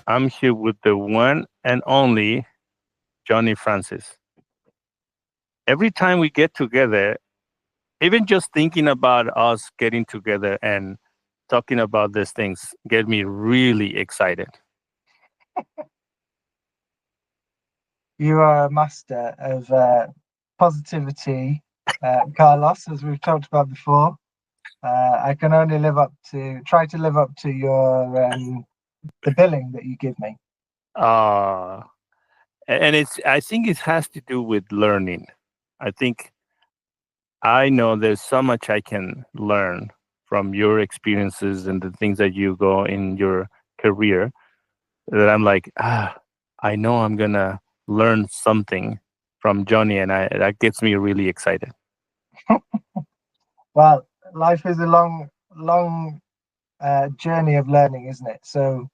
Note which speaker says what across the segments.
Speaker 1: I'm here with the one and only Johnny Francis. Every time we get together, even just thinking about us getting together and talking about these things get me really excited.
Speaker 2: You are a master of positivity, Carlos, as we've talked about before. I can only try to live up to your the billing that you give me.
Speaker 1: Uh, and I think it has to do with learning. I think I know there's so much I can learn from your experiences and the things that you go in your career that I'm like, I know I'm gonna learn something from Johnny, and I that gets me really excited.
Speaker 2: Well, life is a long journey of learning, isn't it? So,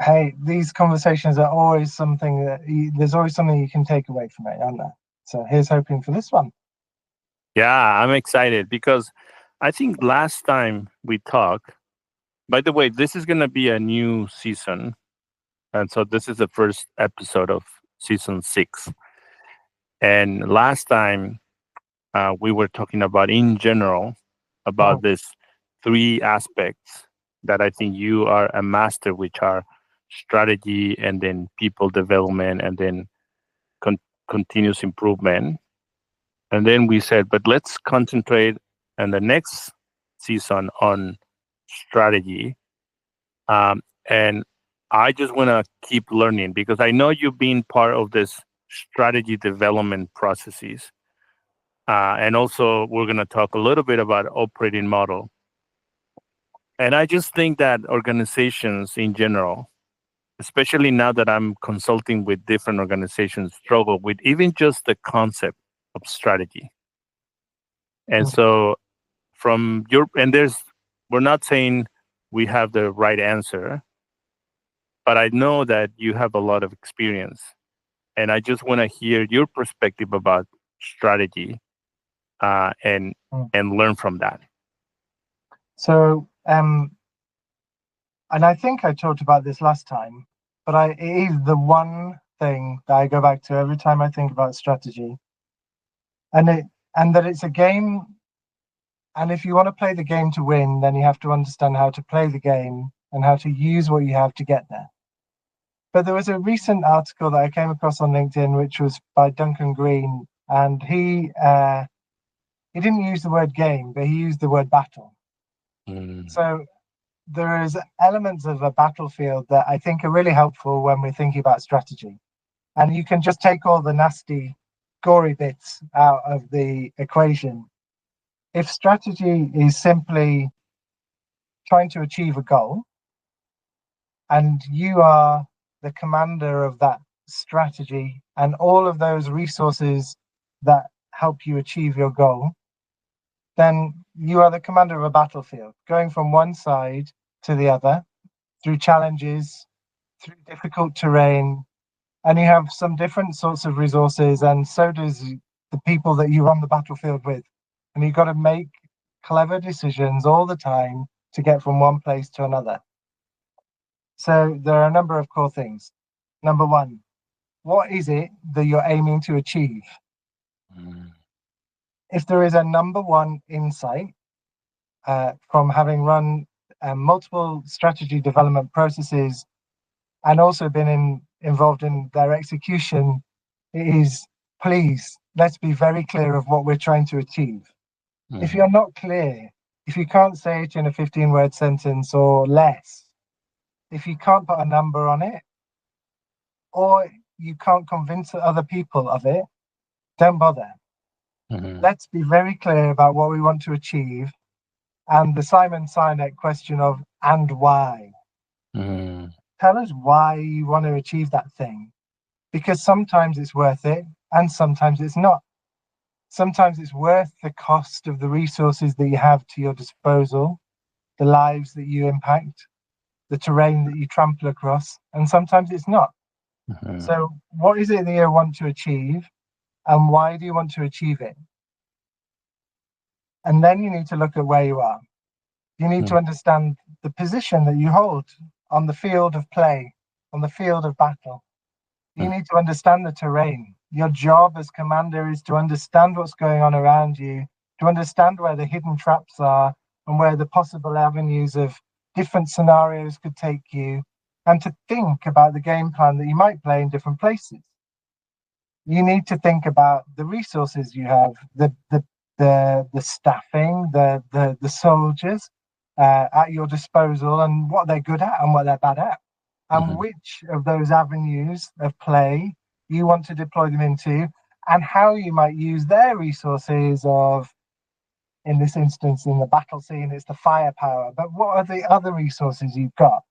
Speaker 2: hey, these conversations are always something there's always something you can take away from it, aren't there? So, here's hoping for this one.
Speaker 1: Yeah, I'm excited because I think last time we talked. By the way, this is gonna be a new season, and so this is the first episode of season 6. And last time we were talking about in general about
Speaker 2: Mhm.
Speaker 1: this three aspects that I think you are a master, which are strategy and then people development and then con- continuous improvement. And then we said, but let's concentrate in the next season on strategy. And I just want to keep learning because I know you've been part of this strategy development processes. And also, we're going to talk a little bit about operating model. And I just think that organizations in general, especially now that I'm consulting with different organizations, struggle with even just the concept of strategy. And so, from your and there's we're not saying we have the right answer, but I know that you have a lot of experience, and I just want to hear your perspective about strategy uh, and
Speaker 2: Mhm.
Speaker 1: and learn from that.
Speaker 2: So, and I think I talked about this last time, but it is the one thing that I go back to every time I think about strategy, and that it's a game. And if you want to play the game to win, then you have to understand how to play the game and how to use what you have to get there. But there was a recent article that I came across on LinkedIn, which was by Duncan Green, and he didn't use the word game, but he used the word battle.
Speaker 1: Mm.
Speaker 2: So there is elements of a battlefield that I think are really helpful when we're thinking about strategy. And you can just take all the nasty, gory bits out of the equation. If strategy is simply trying to achieve a goal, and you are the commander of that strategy and all of those resources that help you achieve your goal, then you are the commander of a battlefield, going from one side to the other through challenges, through difficult terrain, and you have some different sorts of resources, and so does the people that you run the battlefield with. And you've got to make clever decisions all the time to get from one place to another. So there are a number of core things. Number one, what is it that you're aiming to achieve?
Speaker 1: Mm.
Speaker 2: If there is a number one insight from having run multiple strategy development processes and also been involved in their execution, it is, please, let's be very clear of what we're trying to achieve. If
Speaker 1: Mhm.
Speaker 2: you're not clear, if you can't say it in a 15-word sentence or less, if you can't put a number on it, or you can't convince other people of it, don't bother.
Speaker 1: Mhm.
Speaker 2: Let's be very clear about what we want to achieve and the Simon Sinek question of and why.
Speaker 1: Mhm.
Speaker 2: Tell us why you want to achieve that thing, because sometimes it's worth it and sometimes it's not. Sometimes it's worth the cost of the resources that you have to your disposal, the lives that you impact, the terrain that you trample across, and sometimes it's not.
Speaker 1: Mhm.
Speaker 2: So, what is it that you want to achieve, and why do you want to achieve it? And then you need to look at where you are. You need to
Speaker 1: Mhm.
Speaker 2: understand the position that you hold on the field of play. on the field of battle, you need to understand the terrain. Your job as commander is to understand what's going on around you, to understand where the hidden traps are and where the possible avenues of different scenarios could take you, and to think about the game plan that you might play in different places. You need to think about the resources you have, the staffing, the soldiers at your disposal, and what they're good at and what they're bad at, and which of those avenues of play you want to deploy them into, and how you might use their resources of, in this instance, in the battle scene, it's the firepower, but what are the other resources you've got?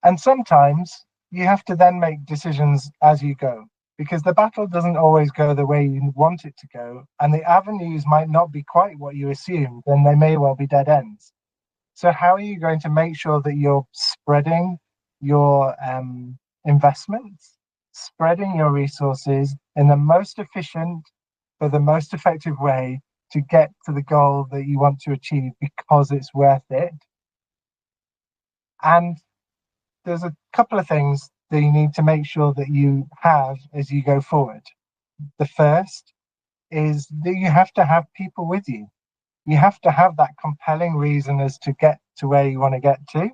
Speaker 2: And sometimes you have to then make decisions as you go, because the battle doesn't always go the way you want it to go, and the avenues might not be quite what you assumed, and they may well be dead ends. So how are you going to make sure that you're spreading your investments, spreading your resources in the most efficient but the most effective way to get to the goal that you want to achieve, because it's worth it? And there's a couple of things that you need to make sure that you have as you go forward. The first is that you have to have people with you. You have to have that compelling reason as to get to where you want to get to.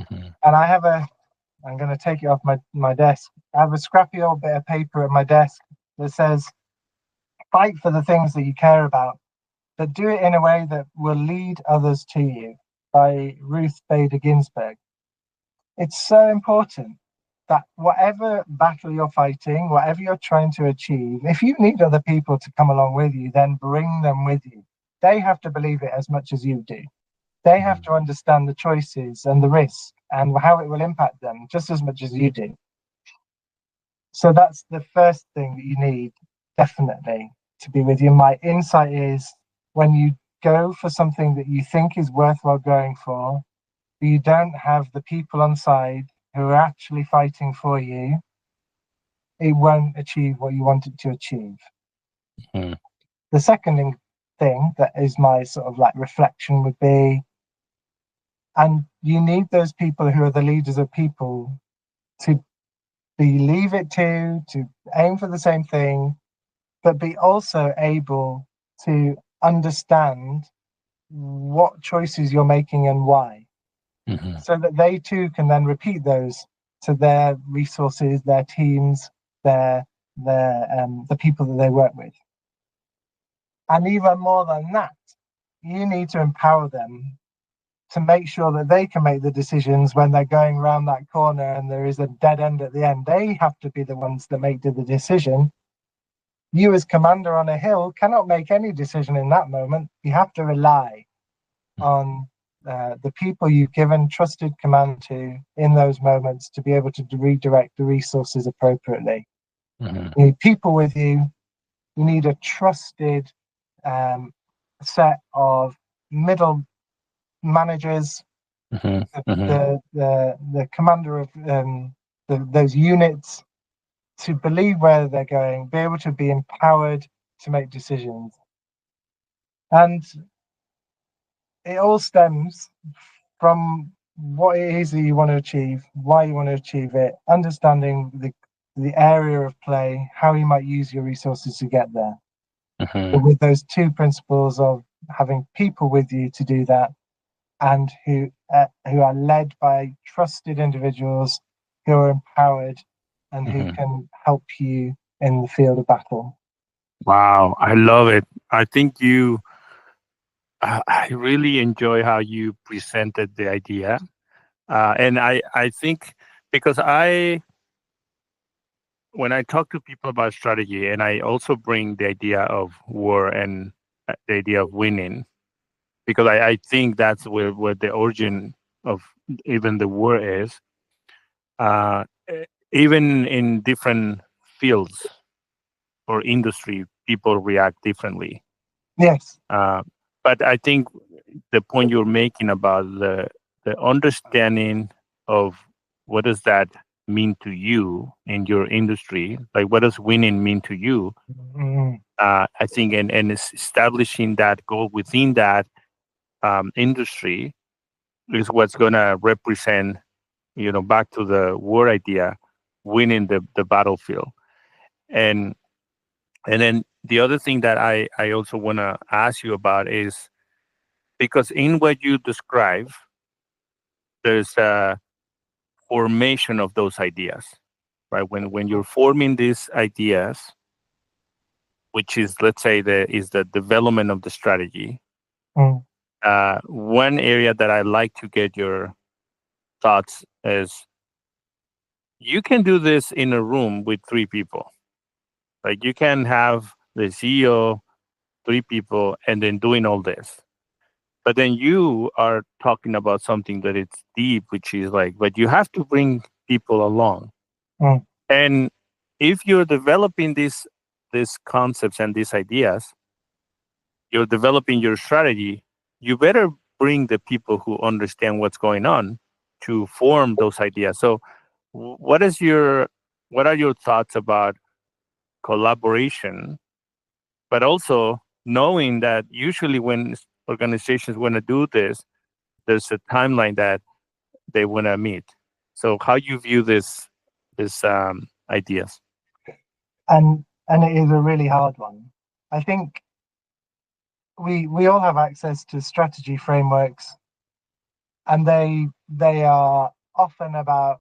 Speaker 2: And I'm going to take it off my desk. I have a scrappy old bit of paper at my desk that says, fight for the things that you care about, but do it in a way that will lead others to you, by Ruth Bader Ginsburg. It's so important that whatever battle you're fighting, whatever you're trying to achieve, if you need other people to come along with you, then bring them with you. They have to believe it as much as you do. They have to understand the choices and the risk and how it will impact them just as much as you do. So that's the first thing that you need, definitely, to be with you. My insight is, when you go for something that you think is worthwhile going for, but you don't have the people on side who are actually fighting for you, it won't achieve what you want it to achieve. The second thing that is my sort of like reflection would be, and you need those people who are the leaders of people to believe it too, to aim for the same thing, but be also able to understand what choices you're making and why, so that they too can then repeat those to their resources, their teams, the people that they work with. And even more than that, you need to empower them to make sure that they can make the decisions when they're going around that corner and there is a dead end at the end. They have to be the ones that make the decision. You as commander on a hill cannot make any decision in that moment. You have to rely on the people you've given trusted command to in those moments to be able to redirect the resources appropriately. You need people with you. You need a trusted set of middle managers, the commander of those units, to believe where they're going, be able to be empowered to make decisions. And it all stems from what it is that you want to achieve, why you want to achieve it, understanding the area of play, how you might use your resources to get there. But with those two principles of having people with you to do that, and who are led by trusted individuals who are empowered and who can help you in the field of battle.
Speaker 1: Wow, I love it. I think I really enjoy how you presented the idea. And I think, because when I talk to people about strategy, and I also bring the idea of war and the idea of winning, because I think that's where the origin of even the war is. Uh, Even in different fields or industry, people react differently.
Speaker 2: Yes.
Speaker 1: But I think the point you're making about the understanding of what does that mean to you in your industry, like what does winning mean to you? I think, and establishing that goal within that industry is what's going to represent back to the war idea, winning the battlefield. And and then the other thing that I also want to ask you about is, because in what you describe, there's a formation of those ideas, right? When you're forming these ideas, which is, let's say, the development of the strategy.
Speaker 2: Mm,
Speaker 1: One area that I like to get your thoughts is, you can do this in a room with three people. Like, you can have the CEO, three people, and then doing all this. But then you are talking about something that it's deep, which is like, but you have to bring people along.
Speaker 2: mm,
Speaker 1: And if you're developing these concepts and these ideas, you're developing your strategy, you better bring the people who understand what's going on to form those ideas. So what are your thoughts about collaboration, but also knowing that usually when organizations want to do this, there's a timeline that they want to meet. So how you view this ideas?
Speaker 2: and it is a really hard one. I think we all have access to strategy frameworks, and they are often about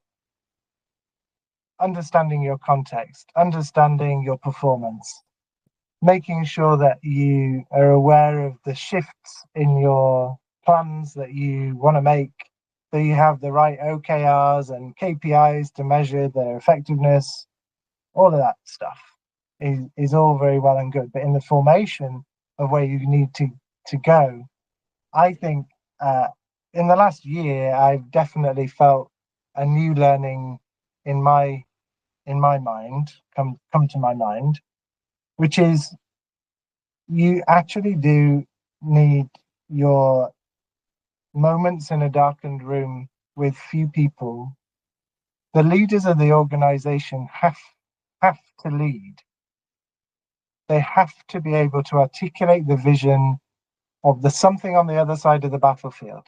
Speaker 2: understanding your context, understanding your performance, making sure that you are aware of the shifts in your plans that you want to make, that you have the right OKRs and KPIs to measure their effectiveness. All of that stuff is all very well and good. But in the formation of where you need to go, I think in the last year, I've definitely felt a new learning in my mind come to my mind, which is you actually do need your moments in a darkened room with few people. The leaders of the organization have to lead. They have to be able to articulate the vision of the something on the other side of the battlefield.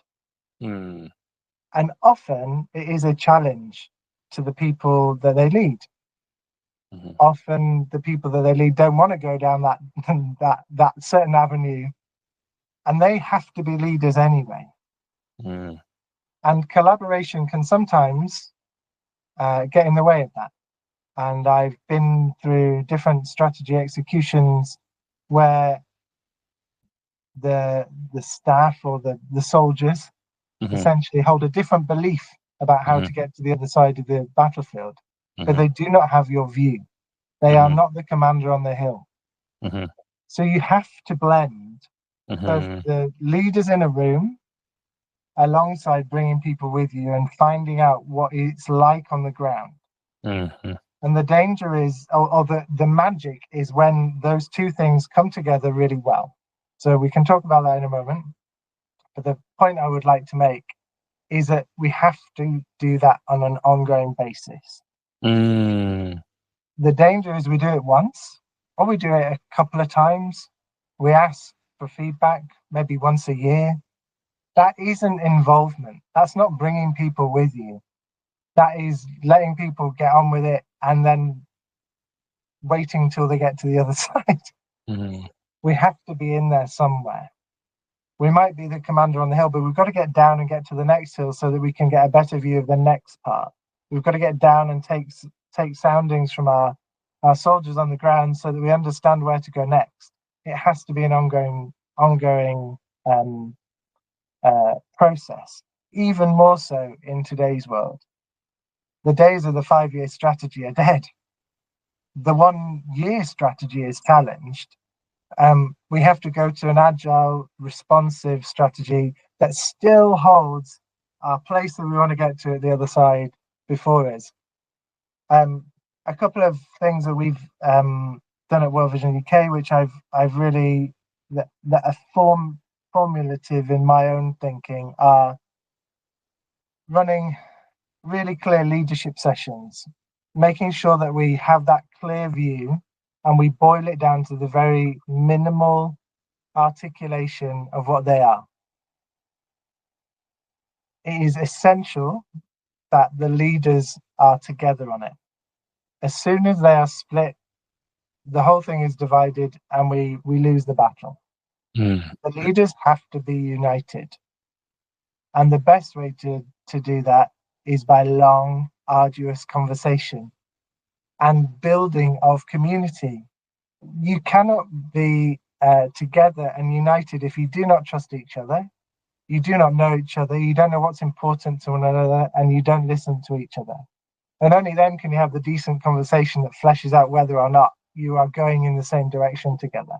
Speaker 1: Mm,
Speaker 2: And often it is a challenge to the people that they lead.
Speaker 1: mhm,
Speaker 2: Often the people that they lead don't want to go down that that certain avenue, and they have to be leaders anyway.
Speaker 1: mm,
Speaker 2: And collaboration can sometimes get in the way of that. And I've been through different strategy executions where the staff or the soldiers
Speaker 1: mhm,
Speaker 2: essentially hold a different belief about how
Speaker 1: mhm,
Speaker 2: to get to the other side of the battlefield, but
Speaker 1: mhm,
Speaker 2: they do not have your view. They are
Speaker 1: mhm,
Speaker 2: not the commander on the hill.
Speaker 1: mhm,
Speaker 2: So you have to blend both
Speaker 1: mhm,
Speaker 2: the leaders in a room alongside bringing people with you and finding out what it's like on the ground.
Speaker 1: mhm,
Speaker 2: And the danger is, or the magic is when those two things come together really well. So we can talk about that in a moment. But the point I would like to make is that we have to do that on an ongoing basis.
Speaker 1: mm,
Speaker 2: The danger is we do it once, or we do it a couple of times. We ask for feedback maybe once a year. That isn't involvement. That's not bringing people with you. That is letting people get on with it and then waiting till they get to the other side.
Speaker 1: mhm,
Speaker 2: We have to be in there somewhere. We might be the commander on the hill, but we've got to get down and get to the next hill so that we can get a better view of the next part. We've got to get down and take soundings from our soldiers on the ground so that we understand where to go next. It has to be an ongoing process, even more so in today's world. The days of the 5-year strategy are dead. The 1 year strategy is challenged. We have to go to an agile, responsive strategy that still holds our place that we want to get to at the other side before us. A couple of things that we've done at World Vision UK, which I've really that are formulative in my own thinking, are running really clear leadership sessions, making sure that we have that clear view and we boil it down to the very minimal articulation of what they are. It is essential that the leaders are together on it. As soon as they are split, the whole thing is divided and we lose the battle.
Speaker 1: Mm.
Speaker 2: The leaders have to be united. And the best way to do that is by long, arduous conversation and building of community. You cannot be together and united if you do not trust each other, you do not know each other, you don't know what's important to one another, and you don't listen to each other. And only then can you have the decent conversation that fleshes out whether or not you are going in the same direction together.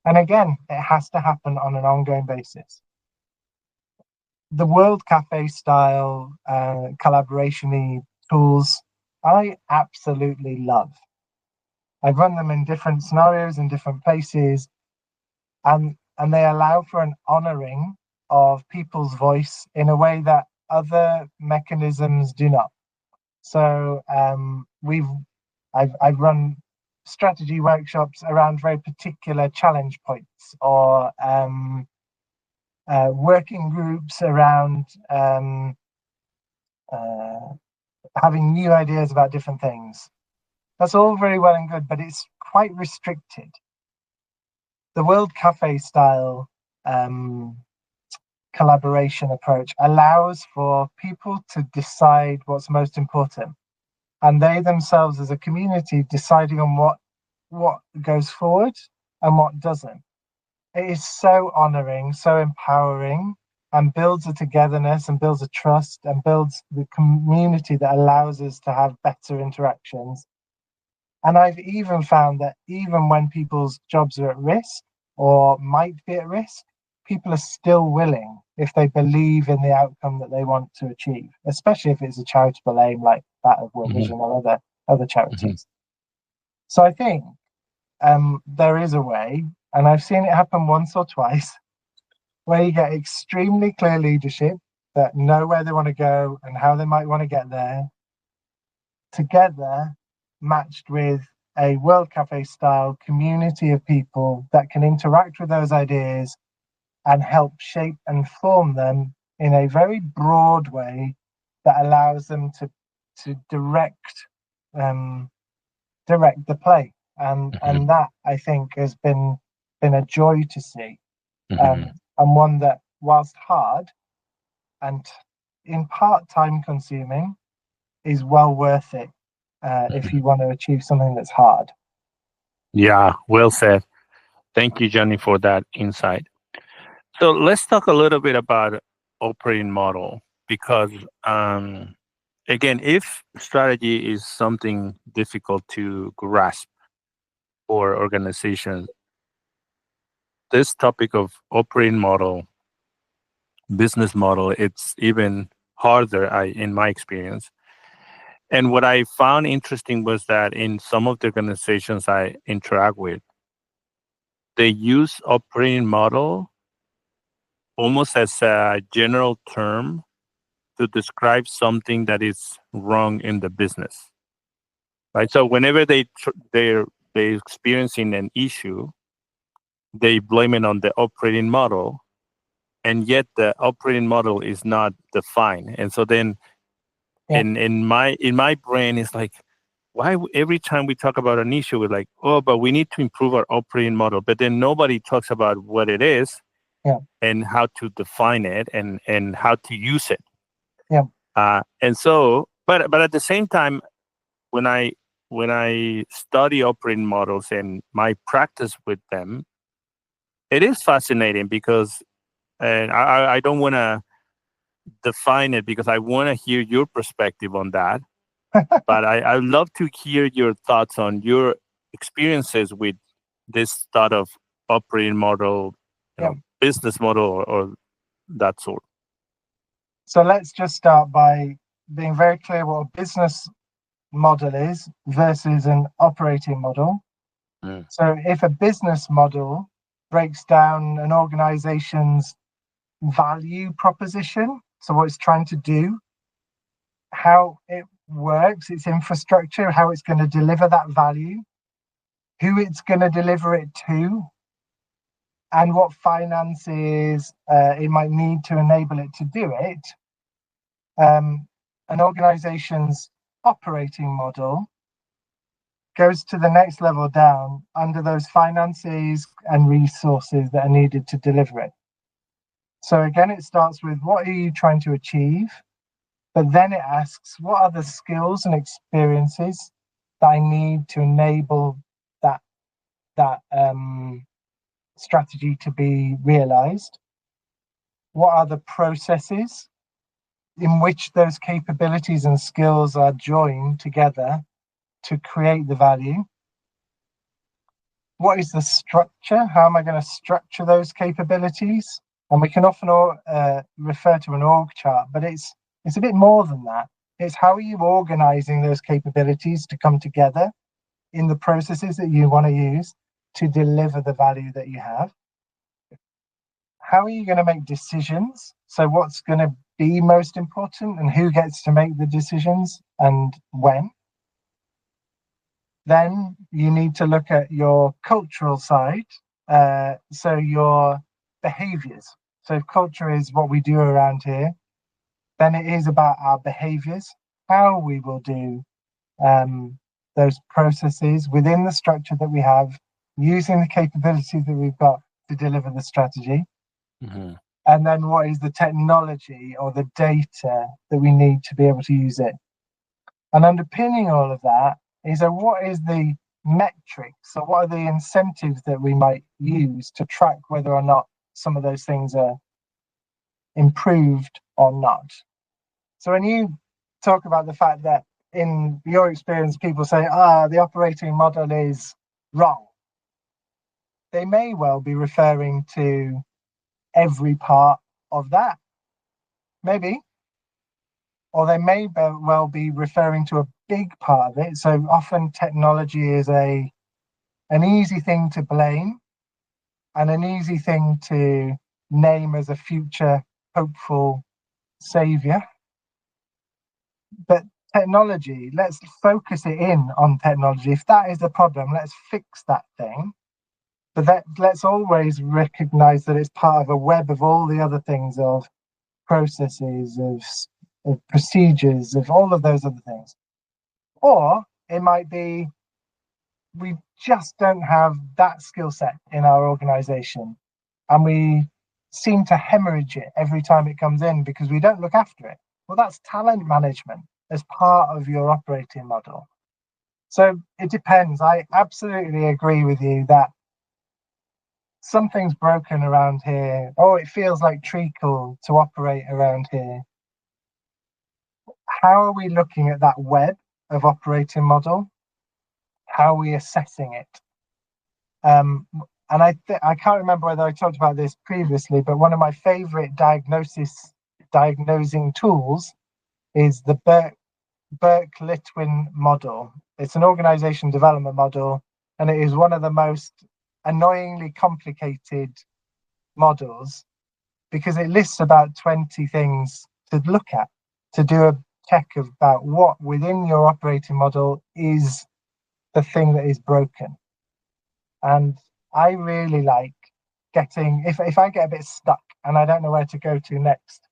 Speaker 2: And again, it has to happen on an ongoing basis. The World Cafe style collaboration-y tools, I absolutely love. I've run them in different scenarios in different places, and they allow for an honoring of people's voice in a way that other mechanisms do not. So I've run strategy workshops around very particular challenge points, or working groups around having new ideas about different things. That's all very well and good, but it's quite restricted. The World Cafe style collaboration approach allows for people to decide what's most important, and they themselves as a community deciding on what goes forward and what doesn't. It is so honoring, so empowering, and builds a togetherness and builds a trust and builds the community that allows us to have better interactions. And I've even found that even when people's jobs are at risk or might be at risk, people are still willing if they believe in the outcome that they want to achieve, especially if it's a charitable aim like that of World Vision or other charities. So I think there is a way, and I've seen it happen once or twice, where you get extremely clear leadership that know where they want to go and how they might want to get there, together matched with a World Cafe style community of people that can interact with those ideas and help shape and form them in a very broad way that allows them to direct the play. And that, I think, has been a joy to see, and one that, whilst hard and in part time consuming, is well worth it if you want to achieve something that's hard.
Speaker 1: Yeah, well said. Thank you, Jonny, for that insight. So let's talk a little bit about operating model, because again, if strategy is something difficult to grasp for organizations, this topic of operating model, business model, it's even harder, in my experience. And what I found interesting was that in some of the organizations I interact with, they use operating model almost as a general term to describe something that is wrong in the business, right? So whenever they're experiencing an issue, they blame it on the operating model, and yet the operating model is not defined. And so then, in my brain, it's like, why every time we talk about an issue, we're like, oh, but we need to improve our operating model, but then nobody talks about what it is, and how to define it, and how to use it. And so, but at the same time, when I study operating models and my practice with them, it is fascinating because, and I don't want to define it because I want to hear your perspective on that. But I'd love to hear your thoughts on your experiences with this sort of operating model, business model, or that sort.
Speaker 2: So let's just start by being very clear what a business model is versus an operating model. So if a business model breaks down an organization's value proposition, so what it's trying to do, how it works, its infrastructure, how it's going to deliver that value, who it's going to deliver it to, and what finances it might need to enable it to do it, an organization's operating model goes to the next level down under those finances and resources that are needed to deliver it. So again, it starts with what are you trying to achieve? But then it asks, what are the skills and experiences that I need to enable that strategy to be realized? What are the processes in which those capabilities and skills are joined together to create the value? What is the structure? How am I going to structure those capabilities? And we can often refer to an org chart, but it's a bit more than that. It's how are you organizing those capabilities to come together in the processes that you want to use to deliver the value that you have? How are you going to make decisions? So what's going to be most important and who gets to make the decisions and when? Then you need to look at your cultural side, so your behaviors. So if culture is what we do around here, then it is about our behaviors, how we will do those processes within the structure that we have, using the capabilities that we've got to deliver the strategy.
Speaker 1: Mm-hmm.
Speaker 2: And then what is the technology or the data that we need to be able to use it? And underpinning all of that is what is the metrics? So what are the incentives that we might use to track whether or not some of those things are improved or not? So when you talk about the fact that in your experience, people say, the operating model is wrong, they may well be referring to every part of that, maybe, or they may well be referring to a big part of it. So often technology is an easy thing to blame and an easy thing to name as a future hopeful savior. But technology, let's focus it in on technology. If that is the problem, let's fix that thing. But let's always recognize that it's part of a web of all the other things, of processes, of procedures, of all of those other things. Or it might be we just don't have that skill set in our organization and we seem to hemorrhage it every time it comes in because we don't look after it. Well, that's talent management as part of your operating model. So it depends. I absolutely agree with you that something's broken around here. Oh, it feels like treacle to operate around here. How are we looking at that web of operating model? How are we assessing it? And I can't remember whether I talked about this previously, but one of my favorite diagnosing tools is the Burke-Litwin model. It's an organization development model, and it is one of the most annoyingly complicated models because it lists about 20 things to look at, to do a check about what within your operating model is the thing that is broken. And I really like getting, if I get a bit stuck and I don't know where to go to next,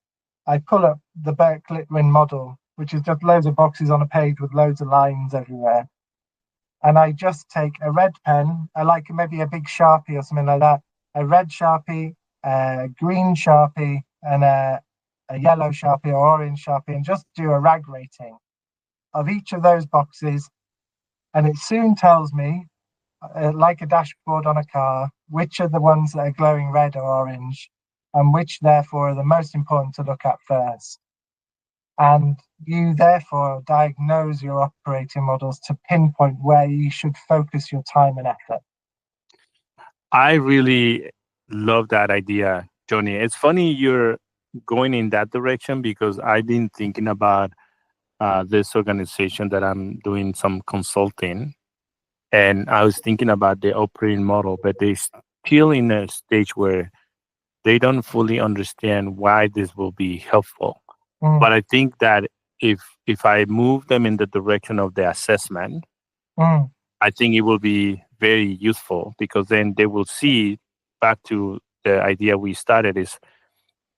Speaker 2: I pull up the Burke-Litwin model, which is just loads of boxes on a page with loads of lines everywhere. And I just take a red pen, I like maybe a big Sharpie or something like that, a red Sharpie, a green Sharpie, and a yellow Sharpie or orange Sharpie, and just do a rag rating of each of those boxes. And it soon tells me, like a dashboard on a car, which are the ones that are glowing red or orange, and which therefore are the most important to look at first. And you therefore diagnose your operating models to pinpoint where you should focus your time and effort.
Speaker 1: I really love that idea, Jonny. It's funny you're going in that direction because I've been thinking about this organization that I'm doing some consulting. And I was thinking about the operating model, but they're still in a stage where they don't fully understand why this will be helpful. But I think that if I move them in the direction of the assessment, I think it will be very useful because then they will see, back to the idea we started, is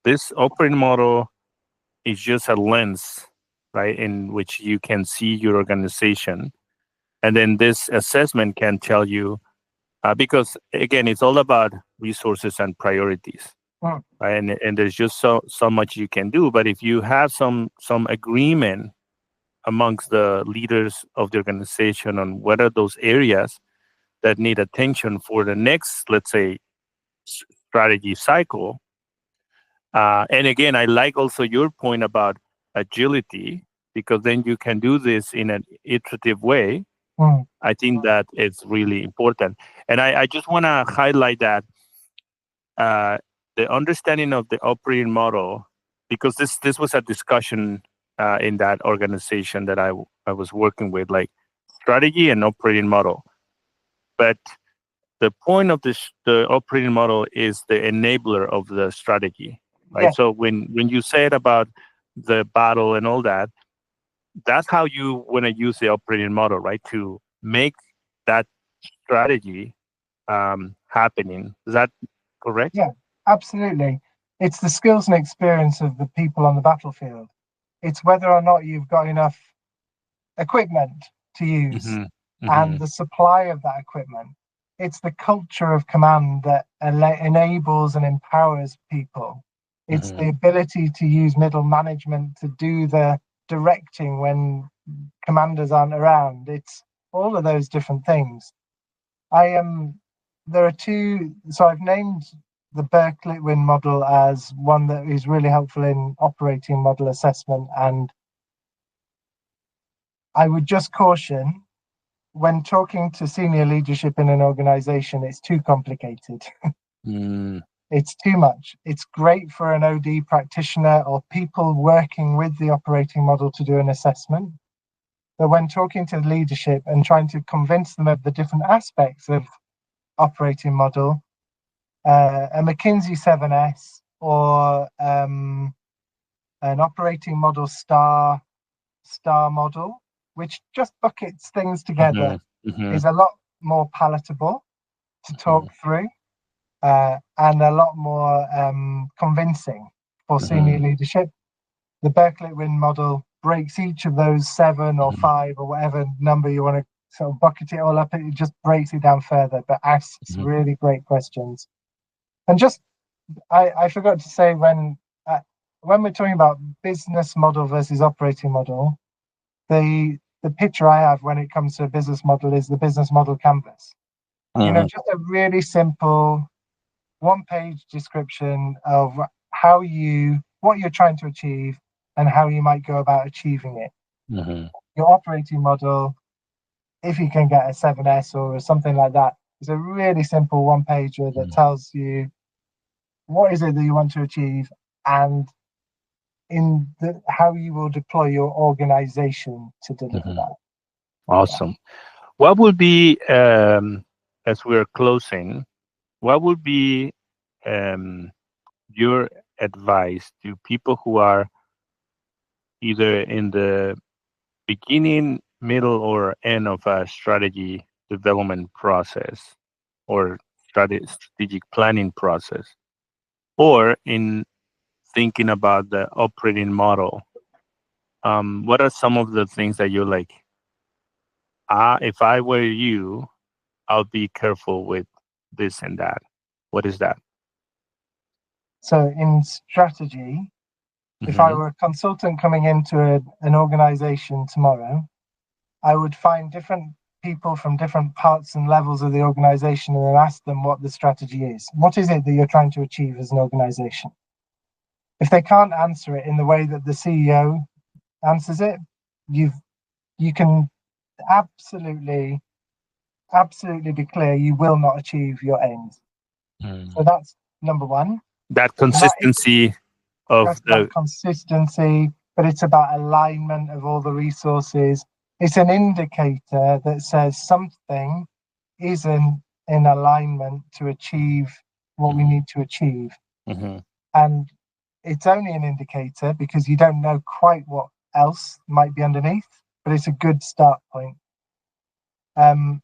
Speaker 1: this operating model is just a lens, right, in which you can see your organization. And then this assessment can tell you, because again, it's all about resources and priorities,
Speaker 2: Mm.
Speaker 1: right? And there's just so much you can do. But if you have some agreement amongst the leaders of the organization on what are those areas that need attention for the next, let's say, strategy cycle. And again, I like also your point about agility, because then you can do this in an iterative way.
Speaker 2: Mm.
Speaker 1: I think that it's really important. And I just want to highlight that uh, the understanding of the operating model, because this was a discussion in that organization that I was working with, like strategy and operating model. But the point of the operating model is the enabler of the strategy, right?
Speaker 2: Yeah.
Speaker 1: So when you said about the battle and all that, that's how you want to use the operating model, right? To make that strategy happening. Is that correct?
Speaker 2: Yeah, absolutely. It's the skills and experience of the people on the battlefield. It's whether or not you've got enough equipment to use
Speaker 1: Mm-hmm.
Speaker 2: and
Speaker 1: Mm-hmm.
Speaker 2: the supply of that equipment. It's the culture of command that enables and empowers people. It's
Speaker 1: Mm-hmm.
Speaker 2: the ability to use middle management to do the directing when commanders aren't around. It's all of those different things. I am. There are two. So I've named the Berkeley-Win model as one that is really helpful in operating model assessment, and I would just caution when talking to senior leadership in an organization, it's too complicated.
Speaker 1: Mm-hmm.
Speaker 2: It's too much. It's great for an OD practitioner or people working with the operating model to do an assessment. But when talking to leadership and trying to convince them of the different aspects of operating model, a McKinsey 7S or an operating model star model, which just buckets things together,
Speaker 1: Mm-hmm.
Speaker 2: is a lot more palatable to talk through and a lot more convincing for senior
Speaker 1: Mm-hmm.
Speaker 2: leadership. The Berkeley-Win model breaks each of those 7 or
Speaker 1: Mm-hmm.
Speaker 2: 5 or whatever number you want to sort of bucket it all up. It just breaks it down further, but asks really great questions. And just, I forgot to say when we're talking about business model versus operating model, the picture I have when it comes to a business model is the business model canvas. You know,
Speaker 1: Mm-hmm.
Speaker 2: just a really simple one-page description of what you're trying to achieve and how you might go about achieving it.
Speaker 1: Mm-hmm.
Speaker 2: Your operating model, if you can get a 7S or something like that, is a really simple one-pager that tells you what is it that you want to achieve and how you will deploy your organization to deliver
Speaker 1: Mm-hmm.
Speaker 2: that. Yeah.
Speaker 1: Awesome. What would be, as we're closing, what would be your advice to people who are either in the beginning, middle, or end of a strategy development process or strategic planning process, or in thinking about the operating model? What are some of the things that you're like, if I were you, I'll be careful with this and that? What is that?
Speaker 2: So in strategy, if I
Speaker 1: Mm-hmm.
Speaker 2: were a consultant coming into an organization tomorrow, I would find different people from different parts and levels of the organization and then ask them what the strategy is. What is it that you're trying to achieve as an organization? If they can't answer it in the way that the CEO answers it, you can absolutely, absolutely be clear you will not achieve your aims. So
Speaker 1: Mm.
Speaker 2: that's number one.
Speaker 1: That
Speaker 2: And that is
Speaker 1: consistency of
Speaker 2: that's about
Speaker 1: the.
Speaker 2: consistency, but it's about alignment of all the resources. It's an indicator that says something isn't in alignment to achieve what we
Speaker 1: Mhm,
Speaker 2: need to achieve.
Speaker 1: mhm,
Speaker 2: And it's only an indicator because you don't know quite what else might be underneath, but it's a good start point. Um,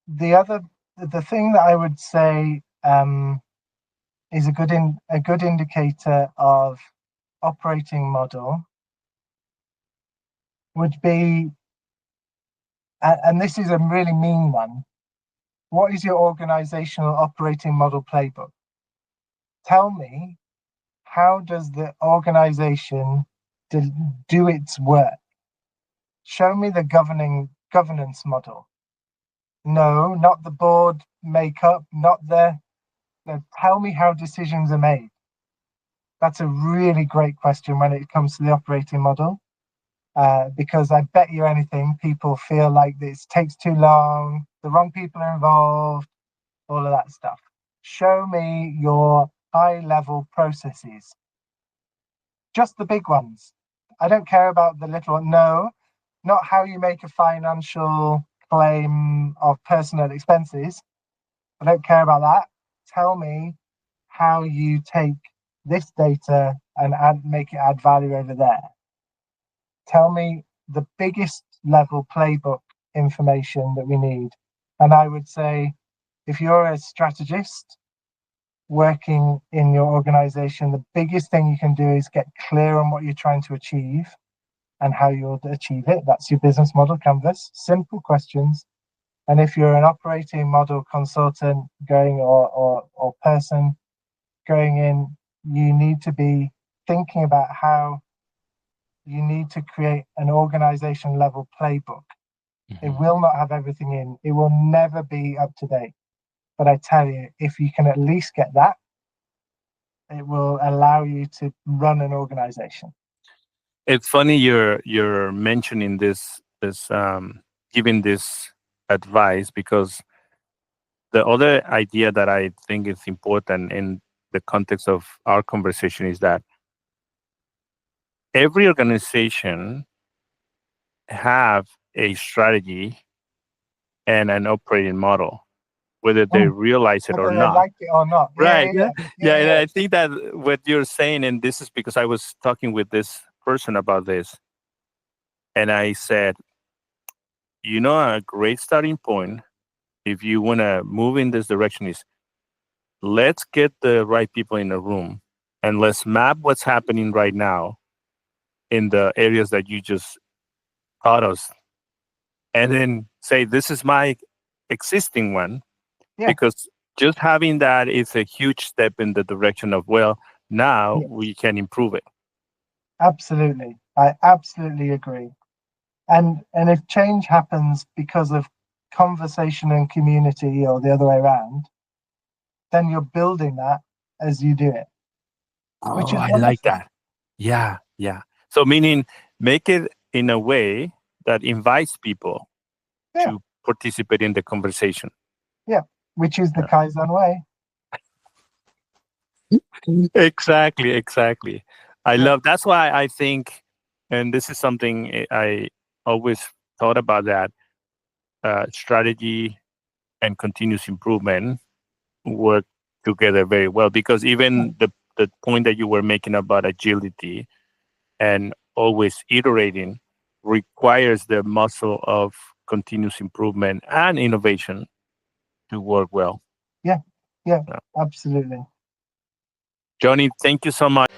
Speaker 2: the thing that I would say is a good indicator of operating model would be, and this is a really mean one, what is your organizational operating model playbook? Tell me, how does the organization do its work? Show me the governance model. No, not the board makeup, not no, tell me how decisions are made. That's a really great question when it comes to the operating model, because I bet you anything, people feel like this takes too long, the wrong people are involved, all of that stuff. Show me your high-level processes, just the big ones. I don't care about the little one. No, not how you make a financial claim of personal expenses. I don't care about that. Tell me how you take this data and make it add value over there. Tell me the biggest level playbook information that we need. And I would say, if you're a strategist working in your organization, the biggest thing you can do is get clear on what you're trying to achieve and how you'll achieve it. That's your business model canvas. Simple questions. And if you're an operating model consultant going or person going in, you need to be thinking about how you need to create an organization level playbook. It will not have everything in. It will never be up to date. But I tell you, if you can at least get that, it will allow you to run an organization.
Speaker 1: It's funny you're mentioning this giving this advice, because the other idea that I think is important in the context of our conversation is that every organization have a strategy and an operating model, whether they realize it or
Speaker 2: Whether they
Speaker 1: not.
Speaker 2: like it or not.
Speaker 1: Right. Yeah. Yeah. And
Speaker 2: Yeah.
Speaker 1: I think that what you're saying, and this is because I was talking with this person about this, and I said, a great starting point, if you want to move in this direction, is let's get the right people in the room and let's map what's happening right now in the areas that you just taught us. And then say, this is my existing one,
Speaker 2: Yeah.
Speaker 1: because just having that is a huge step in the direction of, well, now
Speaker 2: Yes.
Speaker 1: we can improve it.
Speaker 2: Absolutely. I absolutely agree. And if change happens because of conversation and community or the other way around, then you're building that as you do it, which
Speaker 1: Oh,
Speaker 2: is
Speaker 1: I like
Speaker 2: wonderful.
Speaker 1: that. Yeah, yeah. So meaning make it in a way that invites people
Speaker 2: Yeah.
Speaker 1: to participate in the conversation.
Speaker 2: Yeah. Which is the
Speaker 1: Yeah.
Speaker 2: Kaizen way.
Speaker 1: Exactly, exactly. I
Speaker 2: Yeah.
Speaker 1: love, that's why I think, and this is something I always thought about, that strategy and continuous improvement work together very well, because even the point that you were making about agility and always iterating requires the muscle of continuous improvement and innovation to work well.
Speaker 2: Yeah. Yeah.
Speaker 1: Yeah.
Speaker 2: Absolutely.
Speaker 1: Jonny, thank you so much.